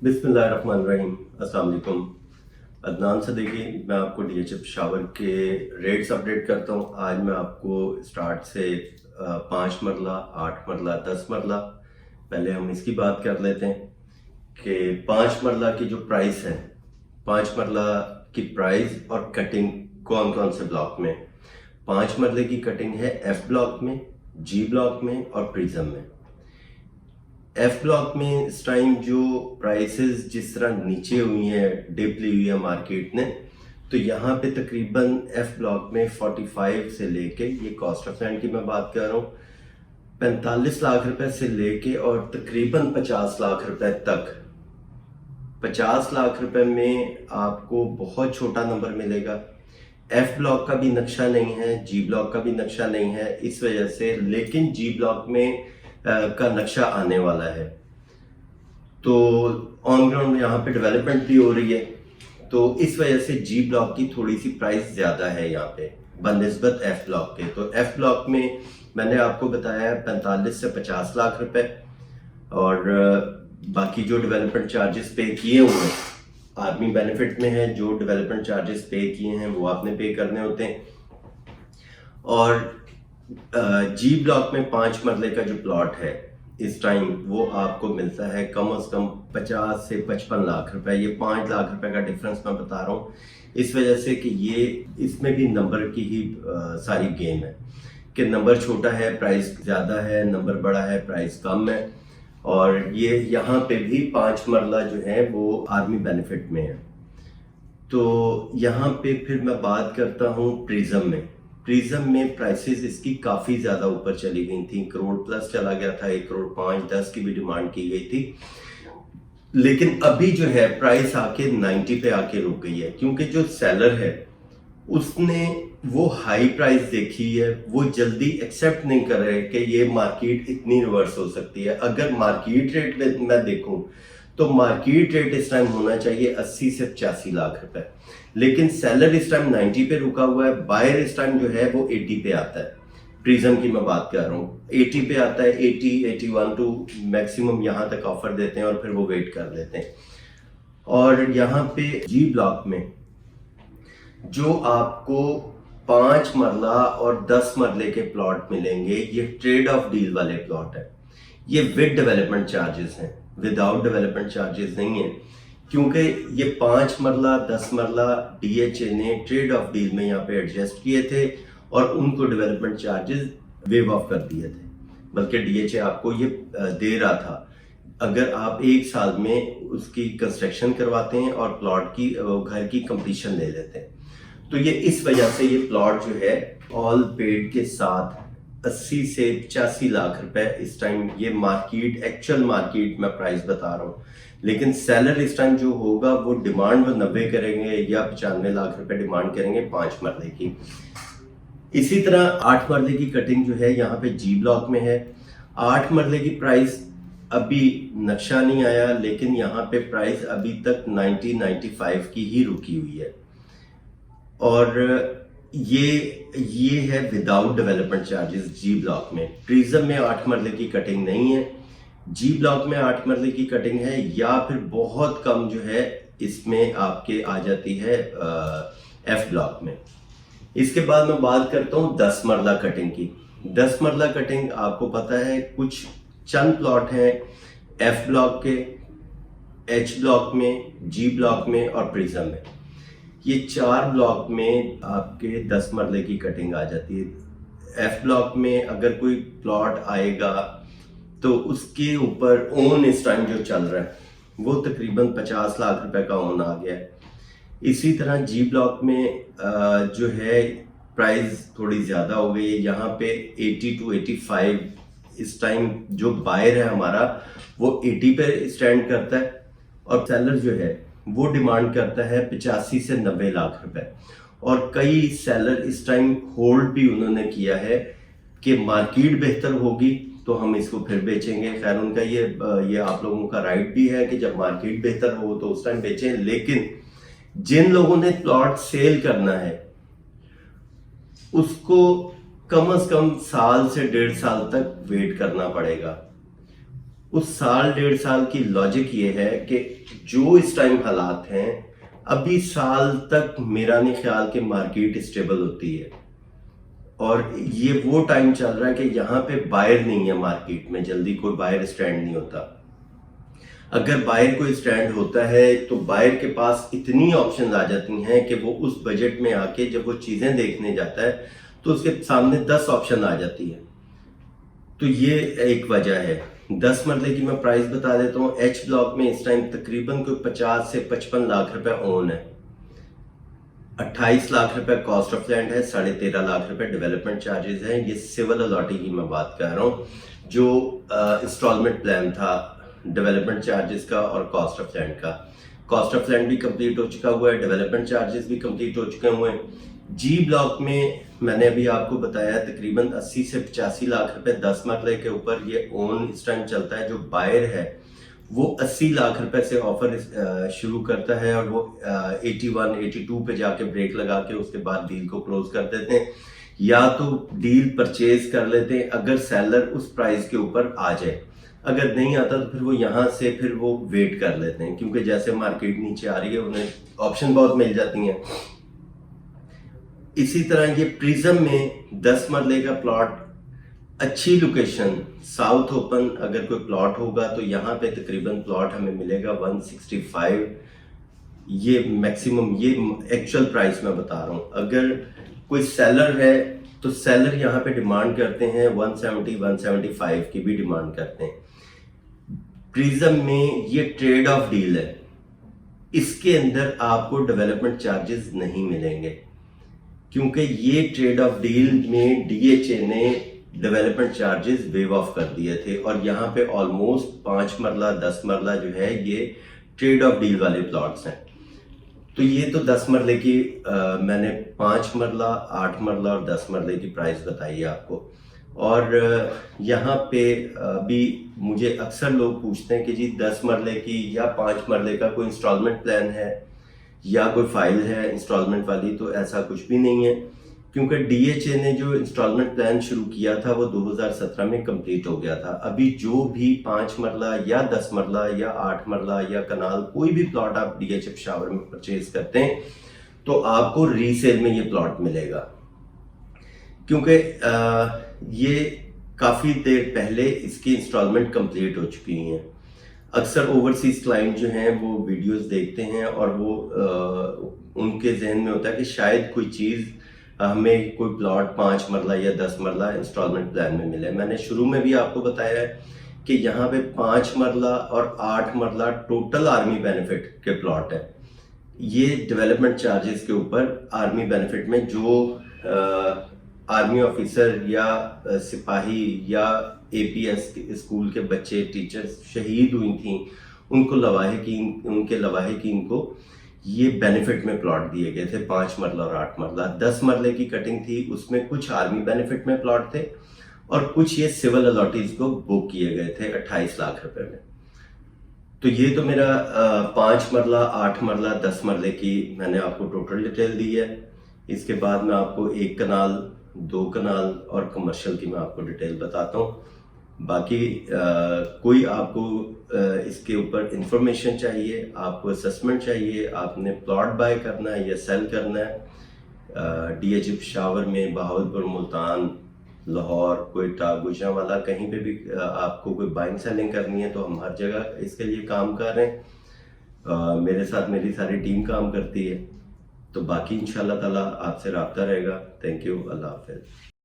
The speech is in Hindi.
बिस्मिल्लाहिर्रहमानिर्रहीम। अस्सलाम वालेकुम। अदनान सदीकी, मैं आपको डीएचएफ शावर के रेट्स अपडेट करता हूँ। आज मैं आपको स्टार्ट से 5 मरला, 8 मरला, 10 मरला, पहले हम इसकी बात कर लेते हैं कि 5 मरला की जो प्राइस है, 5 मरला की प्राइस और कटिंग कौन कौन से ब्लॉक में। 5 मरले की कटिंग है एफ ब्लॉक में, जी ब्लॉक में और प्रिज्म में। एफ ब्लॉक में इस टाइम जो प्राइसेस जिस तरह नीचे हुई हैं, डिप ली हुई है मार्केट ने, तो यहाँ पे तकरीबन एफ ब्लॉक में 45 से लेके, ये कॉस्ट ऑफ लैंड की मैं बात कर रहा हूँ, 45 लाख रुपए से लेके और तकरीबन 50 लाख रुपए तक। 50 लाख रुपए में आपको बहुत छोटा नंबर मिलेगा। एफ ब्लॉक का भी नक्शा नहीं है, जी ब्लॉक का भी नक्शा नहीं है इस वजह से, लेकिन जी ब्लॉक में का नक्शा आने वाला है। तो ऑन ग्राउंड यहाँ पे डेवलपमेंट भी हो रही है, तो इस वजह से जी ब्लॉक की थोड़ी सी प्राइस ज़्यादा है यहाँ पे बनिस्बत एफ ब्लॉक के। तो एफ ब्लॉक में मैंने आपको बताया 45 से 50 लाख रुपए, और बाकी जो डेवलपमेंट चार्जेस पे किए हुए हैं, आर्मी बेनिफिट में है, जो डेवलपमेंट चार्जेस पे किए हैं वो आपने पे करने होते हैं। और जी ब्लॉक में 5 मरले का जो प्लॉट है इस टाइम, वो आपको मिलता है कम से कम 50 से 55 लाख रुपए। ये 5 लाख रुपए का डिफरेंस मैं बता रहा हूँ इस वजह से कि ये इसमें भी नंबर की ही सारी गेम है कि नंबर छोटा है प्राइस ज़्यादा है, नंबर बड़ा है प्राइस कम है। और ये यहाँ पे भी 5 मरला जो है वो आर्मी बेनिफिट में है। तो यहाँ पे फिर मैं बात करता हूँ प्रिज्म में। प्रिज्म में प्राइसेस इसकी काफ़ी ज़्यादा ऊपर चली गई थी, करोड़ प्लस चला गया था, 1 करोड़ 5, 10 की भी डिमांड की गई थी। लेकिन अभी जो है प्राइस आके 90 पे आके रुक गई है, क्योंकि जो सेलर है उसने वो हाई प्राइस देखी है, वो जल्दी एक्सेप्ट नहीं कर रहे कि ये मार्केट इतनी रिवर्स हो सकती है। अगर मार्केट रेट में मैं देखूं तो मार्केट रेट इस टाइम होना चाहिए 80 से 85 लाख रुपए, लेकिन सेलर इस टाइम 90 पे रुका हुआ है, बायर इस टाइम जो है वो 80 पे आता है। प्रिज्म की मैं बात कर रहा हूँ, 80 पे आता है, 80, 81 टू मैक्सिमम यहाँ तक ऑफर देते हैं और फिर वो वेट कर लेते हैं। और यहाँ पे जी ब्लॉक में जो आपको 5 मरला और 10 मरले के प्लॉट मिलेंगे, ये ट्रेड ऑफ डील वाले प्लॉट है। ये विद डेवलपमेंट चार्जेस हैं, विदाउट डेवलपमेंट चार्जेस नहीं है, क्योंकि ये 5 मरला 10 मरला डीएचए ने ट्रेड ऑफ डील में यहाँ पे एडजस्ट किए थे और उनको डेवलपमेंट चार्जेस वेव ऑफ कर दिए थे। बल्कि डीएचए आपको ये दे रहा था अगर आप 1 साल में उसकी कंस्ट्रक्शन करवाते हैं और प्लॉट की घर की कंप्लीशन ले लेते हैं। तो ये इस वजह से ये प्लॉट जो है ऑल पेड के साथ 80 से 85 लाख रुपए इस टाइम, ये मार्केट एक्चुअल मार्केट में प्राइस बता रहा हूँ। लेकिन सेलर इस टाइम जो होगा वो डिमांड वो 90 करेंगे या 95 लाख रुपए डिमांड करेंगे 5 मरले की। इसी तरह 8 मरले की कटिंग जो है यहाँ पे जी ब्लॉक में है। 8 मरले की प्राइस अभी नक्शा नहीं आया, लेकिन यहाँ पे प्राइस अभी तक 90-95 की ही रुकी हुई है। और ये है विदाउट डेवलपमेंट चार्जेस जी ब्लॉक में। प्रिज्म में 8 मरले की कटिंग नहीं है, जी ब्लॉक में 8 मरले की कटिंग है, या फिर बहुत कम जो है इसमें आपके आ जाती है एफ ब्लॉक में। इसके बाद मैं बात करता हूँ 10 मरला कटिंग की। 10 मरला कटिंग आपको पता है कुछ चंद प्लॉट हैं एफ ब्लॉक के, एच ब्लॉक में, जी ब्लॉक में और प्रिज्म में। ये 4 ब्लॉक में आपके 10 मरले की कटिंग आ जाती है। एफ ब्लॉक में अगर कोई प्लॉट आएगा तो उसके ऊपर ओन इस टाइम जो चल रहा है वो तकरीबन 50 लाख रुपए का ओन आ गया है। इसी तरह जी ब्लॉक में जो है प्राइस थोड़ी ज़्यादा हो गई है, यहाँ पे 80 to 85 इस टाइम जो बायर है हमारा वो 80 पे स्टैंड करता है, और सेलर जो है वो डिमांड करता है 85 से 90 लाख रुपए। और कई सेलर इस टाइम होल्ड भी उन्होंने किया है कि मार्केट बेहतर होगी तो हम इसको फिर बेचेंगे। खैर उनका ये आप लोगों का राइट भी है कि जब मार्केट बेहतर हो तो उस टाइम बेचें, लेकिन जिन लोगों ने प्लॉट सेल करना है उसको कम से कम साल से 1.5 साल तक वेट करना पड़ेगा। उस साल डेढ़ साल की लॉजिक ये है कि जो इस टाइम हालात हैं, अभी साल तक मेरा नहीं ख्याल कि मार्केट स्टेबल होती है। और ये वो टाइम चल रहा है कि यहाँ पे बायर नहीं है मार्केट में, जल्दी कोई बायर स्टैंड नहीं होता। अगर बायर कोई स्टैंड होता है तो बायर के पास इतनी ऑप्शंस आ जाती हैं कि वो उस बजट में आके जब वो चीज़ें देखने जाता है तो उसके सामने 10 ऑप्शन आ जाती है। तो ये एक वजह है। 10 मरले की मैं प्राइस बता देता हूँ। एच ब्लॉक में इस टाइम तकरीबन कोई 50 से 55 लाख रुपए ओन है। 28 लाख रुपए कॉस्ट ऑफ लैंड है, 13.5 लाख रुपए डेवलपमेंट चार्जेस हैं। ये सिविल अथॉरिटी की मैं बात कर रहा हूँ। जो इंस्टॉलमेंट प्लान था डेवलपमेंट चार्जेस का और कॉस्ट ऑफ लैंड का, कॉस्ट ऑफ लैंड भी कंप्लीट हो चुका हुआ है, डेवलपमेंट चार्जेस भी कंप्लीट हो चुके हुए हैं। जी ब्लॉक में मैंने अभी आपको बताया तकरीबन 80 से 85 लाख रुपए 10 मरले के ऊपर ये ओन इस टाइम चलता है। जो बायर है वो 80 लाख रुपए से ऑफर शुरू करता है और वो 81 82 पे जाके ब्रेक लगा के उसके बाद डील को क्लोज कर देते हैं, या तो डील परचेज कर लेते हैं अगर सेलर उस प्राइस के ऊपर आ जाए। अगर नहीं आता तो फिर वो यहाँ से फिर वो वेट कर लेते हैं, क्योंकि जैसे मार्केट नीचे आ रही है उन्हें ऑप्शन बहुत मिल जाती हैं। इसी तरह ये प्रिज्म में 10 मरले का प्लॉट, अच्छी लोकेशन, साउथ ओपन अगर कोई प्लॉट होगा तो यहाँ पे तकरीबन प्लॉट हमें मिलेगा 165। ये मैक्सिमम, ये एक्चुअल प्राइस मैं बता रहा हूँ। अगर कोई सेलर है तो सेलर यहाँ पे डिमांड करते हैं 170 175 की भी डिमांड करते हैं। प्रिज्म में ये ट्रेड ऑफ डील है, इसके अंदर आपको डेवलपमेंट चार्जेस नहीं मिलेंगे, क्योंकि ये ट्रेड ऑफ डील में डीएचए ने डेवलपमेंट चार्जेस वेव ऑफ कर दिए थे। और यहाँ पे ऑलमोस्ट 5 मरला 10 मरला जो है ये ट्रेड ऑफ डील वाले प्लॉट्स हैं। तो ये तो 10 मरले की मैंने 5 मरला 8 मरला और 10 मरले की प्राइस बताई है आपको। और यहाँ पे भी मुझे अक्सर लोग पूछते हैं कि जी 10 मरले की या 5 मरले का कोई इंस्टॉलमेंट प्लान है या कोई फाइल है इंस्टॉलमेंट वाली। तो ऐसा कुछ भी नहीं है, क्योंकि डीएचए ने जो इंस्टॉलमेंट प्लान शुरू किया था वो 2017 में कंप्लीट हो गया था। अभी जो भी 5 मरला या 10 मरला या 8 मरला या कनाल कोई भी प्लॉट आप डीएचए पेशावर में परचेज करते हैं तो आपको रीसेल में ये प्लॉट मिलेगा, क्योंकि ये काफ़ी देर पहले इसकी इंस्टॉलमेंट कंप्लीट हो चुकी हैं। अक्सर ओवरसीज क्लाइंट जो हैं वो वीडियोस देखते हैं और वो उनके जहन में होता है कि शायद कोई चीज़ हमें कोई प्लॉट 5 मरला या 10 मरला इंस्टॉलमेंट प्लान में मिले। मैंने शुरू में भी आपको बताया है कि यहाँ पे 5 मरला और 8 मरला टोटल आर्मी बेनिफिट के प्लॉट है। ये डेवलपमेंट चार्जेस के ऊपर आर्मी बेनिफिट में जो आर्मी ऑफिसर या सिपाही या एपीएस स्कूल के बच्चे टीचर्स शहीद हुई थी उनको उनके लवाहिकीन को ये बेनिफिट में प्लॉट दिए गए थे 5 मरला और 8 मरला। 10 मरले की कटिंग थी, उसमें कुछ आर्मी बेनिफिट में प्लॉट थे और कुछ ये सिविल अथॉरिटीज को बुक किए गए थे 28 लाख रुपए में। तो ये तो मेरा 5 मरला 8 मरला 10 मरले की मैंने आपको टोटल डिटेल दी है। इसके बाद मैं आपको 1 कनाल 2 कनाल और कमर्शियल की मैं आपको डिटेल बताता हूँ। बाकी कोई आपको इसके ऊपर इंफॉर्मेशन चाहिए, आपको असेसमेंट चाहिए, आपने प्लॉट बाय करना है या सेल करना है डीएचए पेशावर में, बहावलपुर, मुल्तान, लाहौर, कोयटा, गुजरांवाला, कहीं पे भी आपको कोई बाइंग सेलिंग करनी है तो हम हर जगह इसके लिए काम कर रहे हैं। मेरे साथ मेरी सारी टीम काम करती है। तो बाकी इंशाल्लाह ताला आपसे राब्ता रहेगा। थैंक यू, अल्लाह हाफिज़।